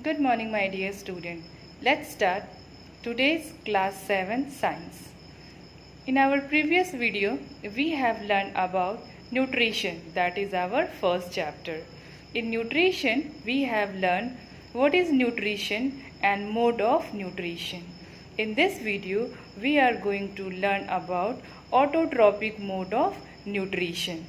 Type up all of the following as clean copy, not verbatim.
Good morning, my dear student. Let's start today's class 7 science. In our previous video, we have learned about nutrition, that is our first chapter. In nutrition, we have learned what is nutrition and mode of nutrition. In this video, we are going to learn about autotrophic mode of nutrition,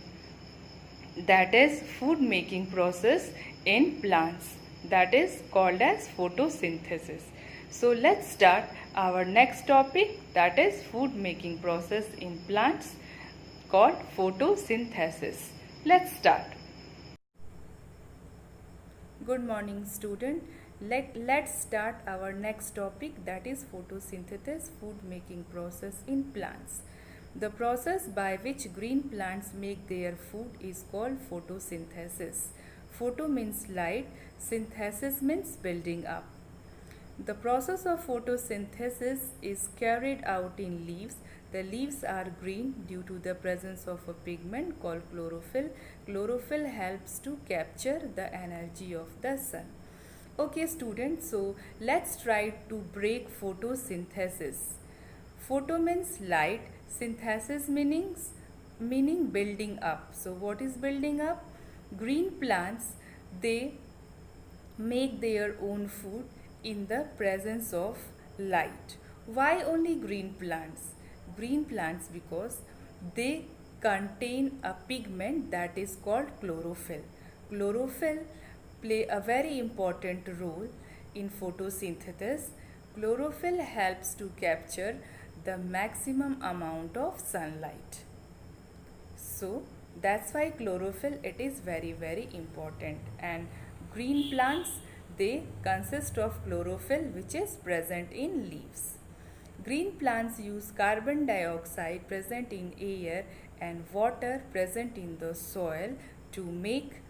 that is food making process in plants, that is called as photosynthesis. So let's start our next topic, that is food making process in plants called photosynthesis. Let's start. Good morning, student. Let's start our next topic, that is photosynthesis, food making process in plants. The process by which green plants make their food is called photosynthesis. Photo means light, synthesis means building up. The process of photosynthesis is carried out in leaves. The leaves are green due to the presence of a pigment called chlorophyll. Chlorophyll helps to capture the energy of the sun. Okay, students, so let's try to break photosynthesis. Photo means light, synthesis meaning building up. So what is building up? Green plants, they make their own food in the presence of light. Why only green plants? Green plants because they contain a pigment that is called chlorophyll. Chlorophyll play a very important role in photosynthesis. Chlorophyll helps to capture the maximum amount of sunlight. So that's why chlorophyll, it is very important, and green plants, they consist of chlorophyll which is present in leaves. Green plants use carbon dioxide present in air and water present in the soil to make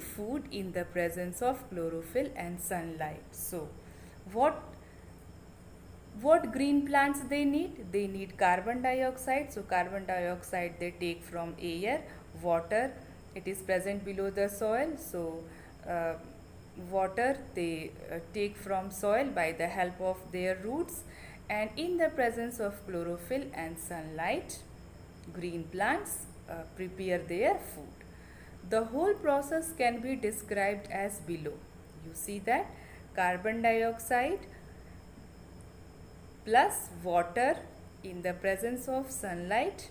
food in the presence of chlorophyll and sunlight. So what green plants they need? They need carbon dioxide. So carbon dioxide they take from air, water, it is present below the soil. So water they take from soil by the help of their roots, and in the presence of chlorophyll and sunlight, green plants prepare their food. The whole process can be described as below. You see that carbon dioxide plus water in the presence of sunlight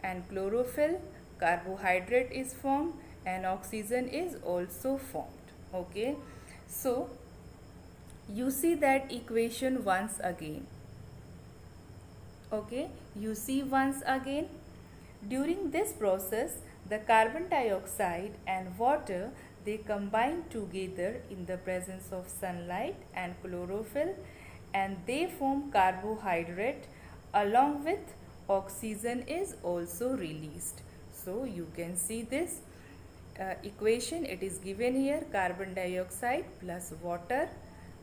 and chlorophyll, carbohydrate is formed and oxygen is also formed. Okay, so you see that equation once again. Okay, you see once again. During this process, the carbon dioxide and water, they combine together in the presence of sunlight and chlorophyll, and they form carbohydrate, along with oxygen is also released. So you can see this equation, it is given here, carbon dioxide plus water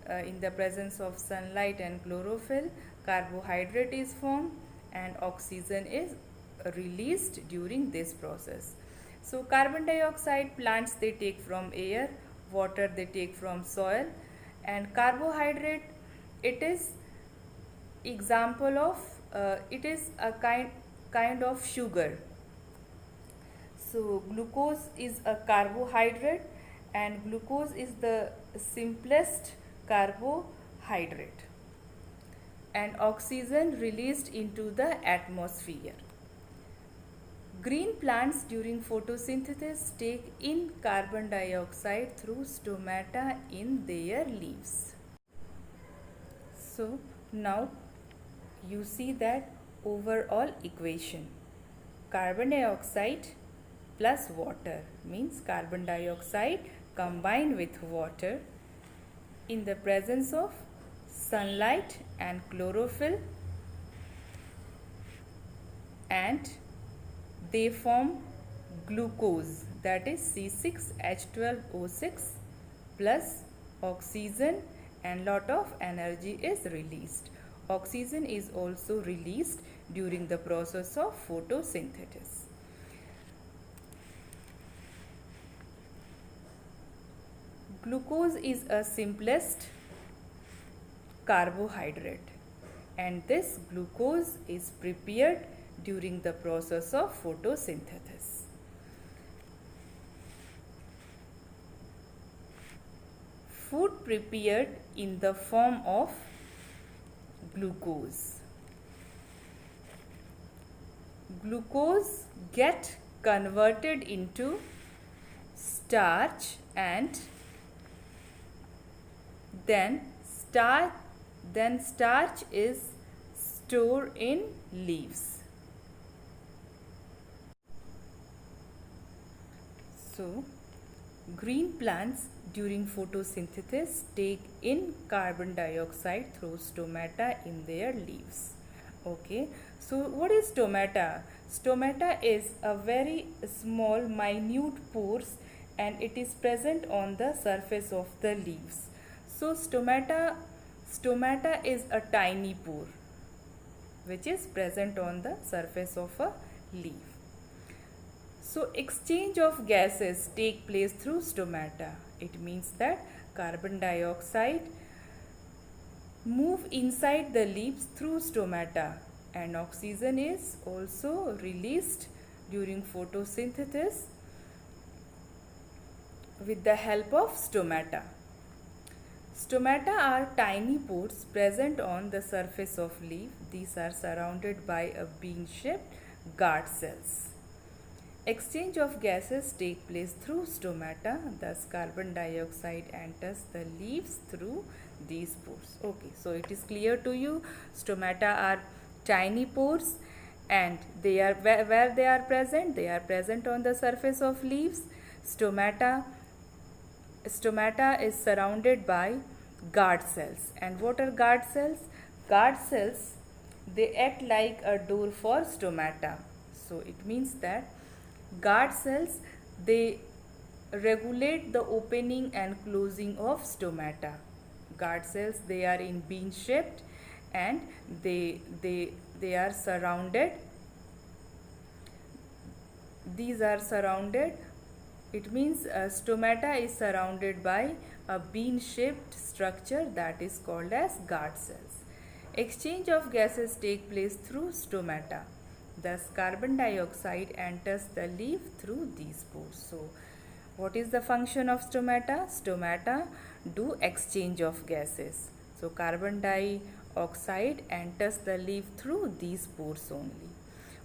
in the presence of sunlight and chlorophyll, carbohydrate is formed and oxygen is released during this process. So carbon dioxide plants they take from air, water they take from soil, and carbohydrate, it is example of it is a kind of sugar. So glucose is a carbohydrate, and glucose is the simplest carbohydrate, and oxygen released into the atmosphere. Green plants during photosynthesis take in carbon dioxide through stomata in their leaves. So now you see that overall equation, carbon dioxide plus water means carbon dioxide combined with water in the presence of sunlight and chlorophyll, and they form glucose, that is C6H12O6 plus oxygen, and lot of energy is released. Oxygen is also released during the process of photosynthesis. Glucose is a simplest carbohydrate, and this glucose is prepared during the process of photosynthesis. Food prepared in the form of glucose. Glucose get converted into starch, and then starch is stored in leaves. So, green plants during photosynthesis take in carbon dioxide through stomata in their leaves. Okay, so what is stomata? Stomata is a very small minute pores, and it is present on the surface of the leaves. So stomata is a tiny pore which is present on the surface of a leaf. So exchange of gases take place through stomata. It means that carbon dioxide move inside the leaves through stomata, and oxygen is also released during photosynthesis with the help of stomata. Stomata are tiny pores present on the surface of leaf. These are surrounded by a bean-shaped guard cells. Exchange of gases take place through stomata, thus carbon dioxide enters the leaves through these pores. Okay, so it is clear to you, stomata are tiny pores, and they are where they are present? They are present on the surface of leaves. Stomata is surrounded by guard cells. And what are guard cells? Guard cells, they act like a door for stomata. So it means that guard cells, they regulate the opening and closing of stomata. Guard cells, they are in bean shaped, and they are surrounded. These are surrounded. It means stomata is surrounded by a bean shaped structure that is called as guard cells. Exchange of gases take place through stomata. Thus carbon dioxide enters the leaf through these pores. So what is the function of stomata? Stomata do exchange of gases. So carbon dioxide enters the leaf through these pores only.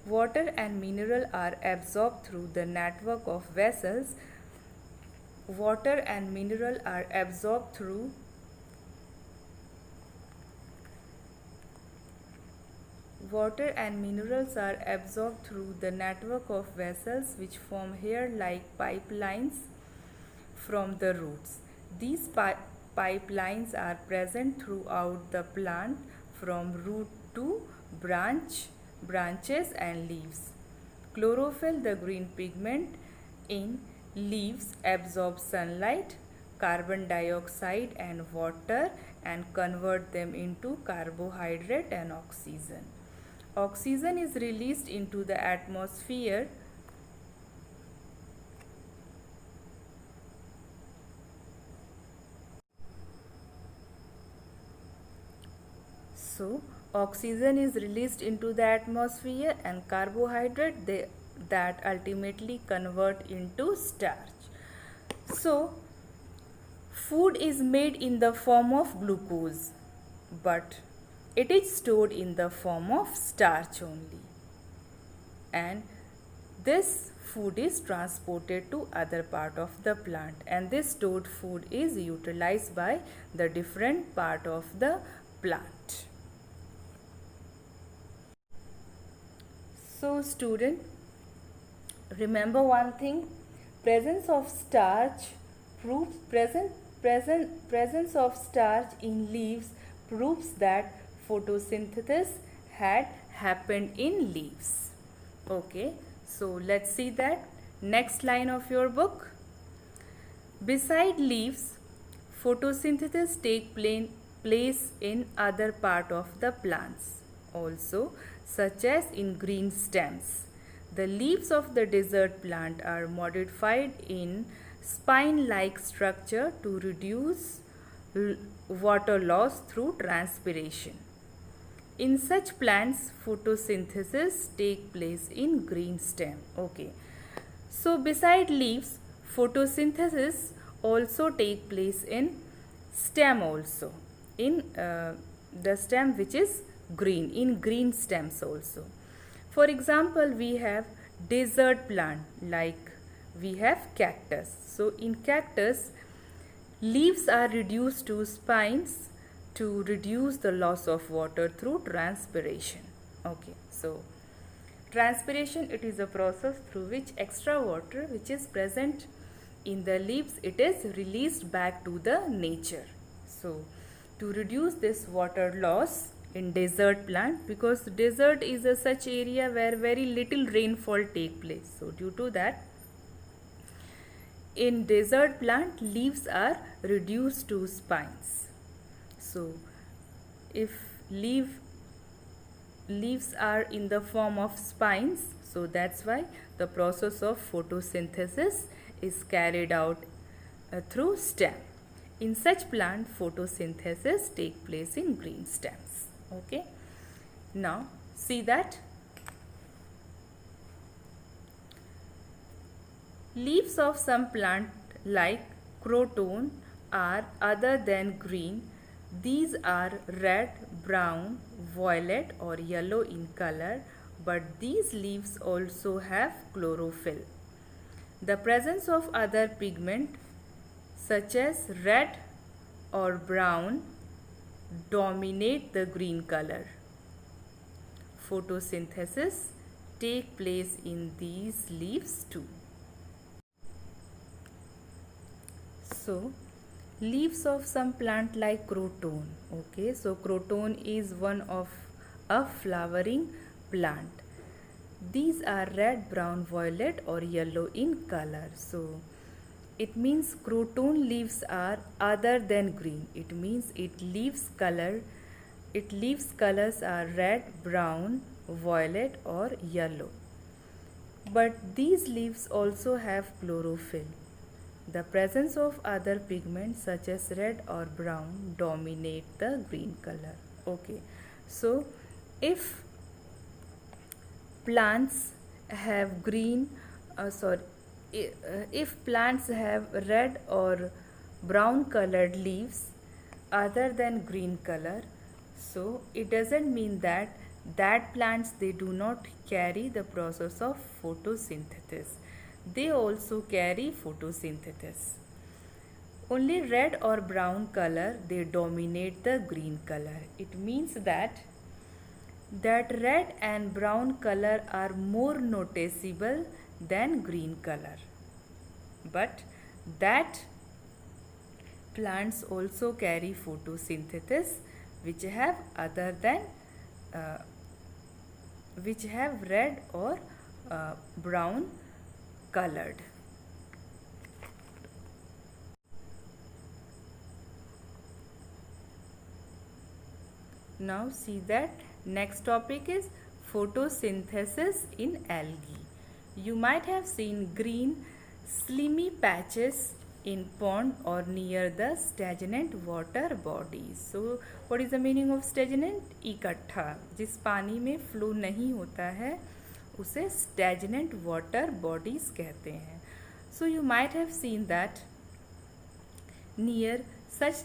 Water and mineral are absorbed through the network of vessels. Water and mineral are absorbed through Water and minerals are absorbed through the network of vessels which form hair-like pipelines from the roots. These pipelines are present throughout the plant from root to branches and leaves. Chlorophyll, the green pigment in leaves, absorbs sunlight, carbon dioxide and water and convert them into carbohydrate and oxygen. Oxygen is released into the atmosphere oxygen is released into the atmosphere, and carbohydrate that ultimately convert into starch. So food is made in the form of glucose, but it is stored in the form of starch only, and this food is transported to other part of the plant, and this stored food is utilized by the different part of the plant. So student, remember one thing, presence of starch proves presence of starch in leaves proves that photosynthesis had happened in leaves. Okay, so let's see that next line of your book. Beside leaves, photosynthesis take place in other part of the plants also, such as in green stems. The leaves of the desert plant are modified in spine-like structure to reduce water loss through transpiration. In such plants, photosynthesis take place in green stem. Okay. So beside leaves, photosynthesis also take place in stem also. In the stem which is green, in green stems also. For example, we have desert plant like we have cactus. So in cactus, leaves are reduced to spines to reduce the loss of water through transpiration. Okay, so transpiration, it is a process through which extra water which is present in the leaves, it is released back to the nature. So to reduce this water loss in desert plant, because desert is a such area where very little rainfall take place. So due to that, in desert plant, leaves are reduced to spines. So if leaves are in the form of spines, so that's why the process of photosynthesis is carried out through stem. In such plant, photosynthesis take place in green stems. Okay. Now see that leaves of some plant like croton are other than green. These are red, brown, violet or yellow in color, but these leaves also have chlorophyll. The presence of other pigment such as red or brown dominate the green color. Photosynthesis take place in these leaves too. So leaves of some plant like croton. Okay, so croton is one of a flowering plant. These are red, brown, violet or yellow in color. So it means croton leaves are other than green. It means its leaves colors are red, brown, violet or yellow. But these leaves also have chlorophyll. The presence of other pigments such as red or brown dominate the green color. Okay, so if plants have if plants have red or brown colored leaves other than green color, so it doesn't mean that plants they do not carry the process of photosynthesis. They also carry photosynthesis. Only red or brown color they dominate the green color. It means that red and brown color are more noticeable than green color, but that plants also carry photosynthesis which have red or brown colored. Now see that next topic is photosynthesis in algae. You might have seen green slimy patches in pond or near the stagnant water bodies. So what is the meaning of stagnant? इकट्ठा, जिस पानी में flow नहीं होता है उसे stagnant water bodies कहते हैं. So you might have seen that near such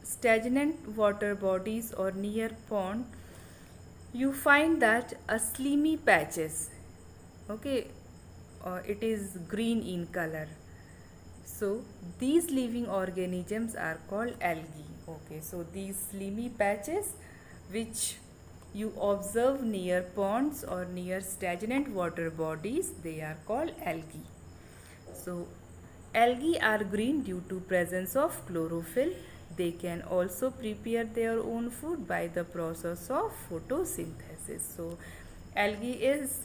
stagnant water bodies or near pond you find that a slimy patches. Okay, it is green in color. So these living organisms are called algae. Okay, so these slimy patches which you observe near ponds or near stagnant water bodies, they are called algae. So algae are green due to presence of chlorophyll. They can also prepare their own food by the process of photosynthesis. So algae is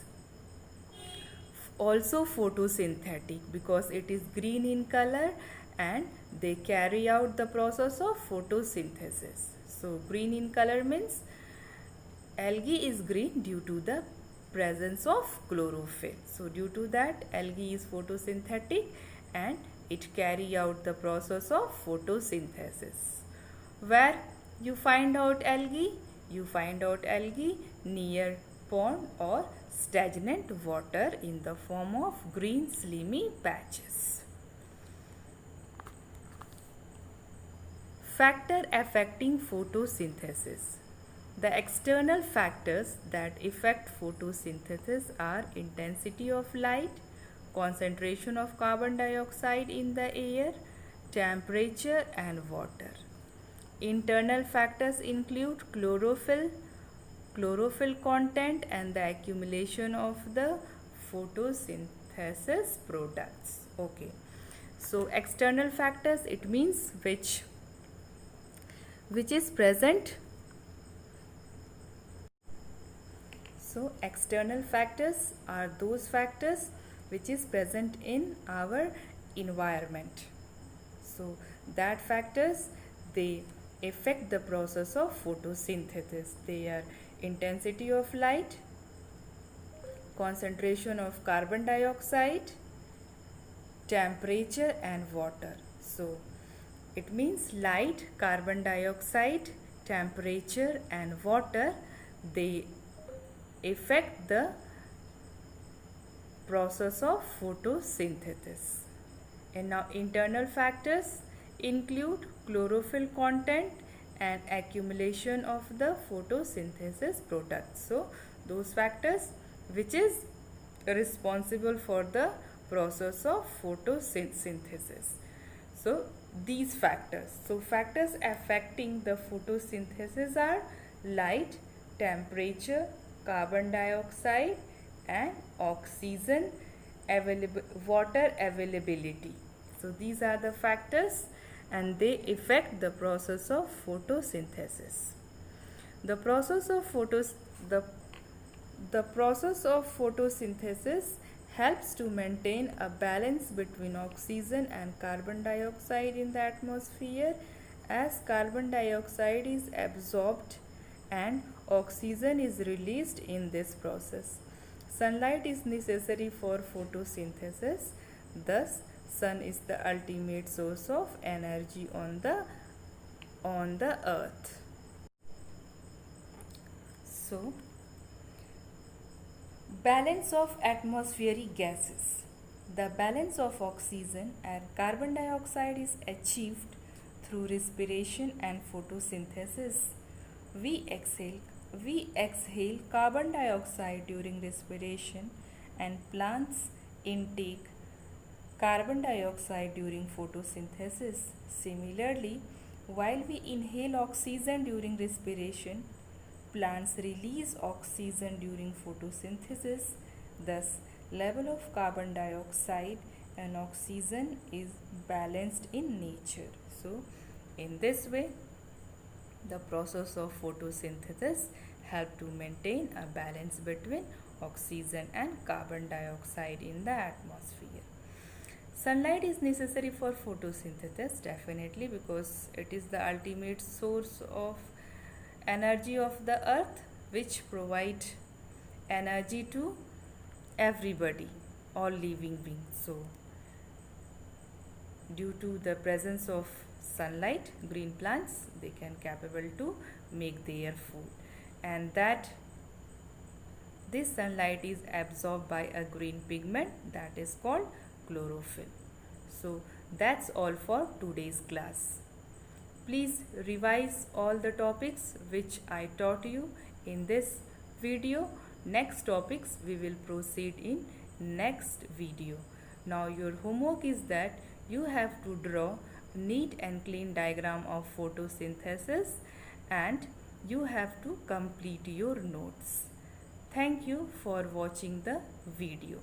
also photosynthetic because it is green in color and they carry out the process of photosynthesis. So green in color means algae is green due to the presence of chlorophyll. So due to that algae is photosynthetic and it carry out the process of photosynthesis. Where you find out algae? You find out algae near pond or stagnant water in the form of green slimy patches. Factor affecting photosynthesis. The external factors that affect photosynthesis are intensity of light, concentration of carbon dioxide in the air, temperature and water. Internal factors include chlorophyll content and the accumulation of the photosynthesis products. Okay. So external factors, it means which is present. So external factors are those factors which is present in our environment. So that factors, they affect the process of photosynthesis. They are intensity of light, concentration of carbon dioxide, temperature and water. So it means light, carbon dioxide, temperature and water, they affect the process of photosynthesis. And now internal factors include chlorophyll content and accumulation of the photosynthesis products. So those factors which is responsible for the process of photosynthesis. So these factors. So factors affecting the photosynthesis are light, temperature, carbon dioxide and oxygen, water availability. So these are the factors and they affect the process of photosynthesis. The process of photosynthesis helps to maintain a balance between oxygen and carbon dioxide in the atmosphere, as carbon dioxide is absorbed and oxygen is released in this process. Sunlight is necessary for photosynthesis. Thus, sun is the ultimate source of energy on the earth. So, balance of atmospheric gases. The balance of oxygen and carbon dioxide is achieved through respiration and photosynthesis. We exhale carbon dioxide during respiration and plants intake carbon dioxide during photosynthesis. Similarly, while we inhale oxygen during respiration, plants release oxygen during photosynthesis. Thus, level of carbon dioxide and oxygen is balanced in nature. So, in this way, the process of photosynthesis help to maintain a balance between oxygen and carbon dioxide in the atmosphere. Sunlight is necessary for photosynthesis, definitely, because it is the ultimate source of energy of the earth, which provide energy to everybody, all living beings. So due to the presence of sunlight, green plants, they can capable to make their food, and that this sunlight is absorbed by a green pigment that is called chlorophyll. So that's all for today's class. Please revise all the topics which I taught you in this video. Next topics we will proceed in next video. Now your homework is that you have to draw neat and clean diagram of photosynthesis and you have to complete your notes. Thank you for watching the video.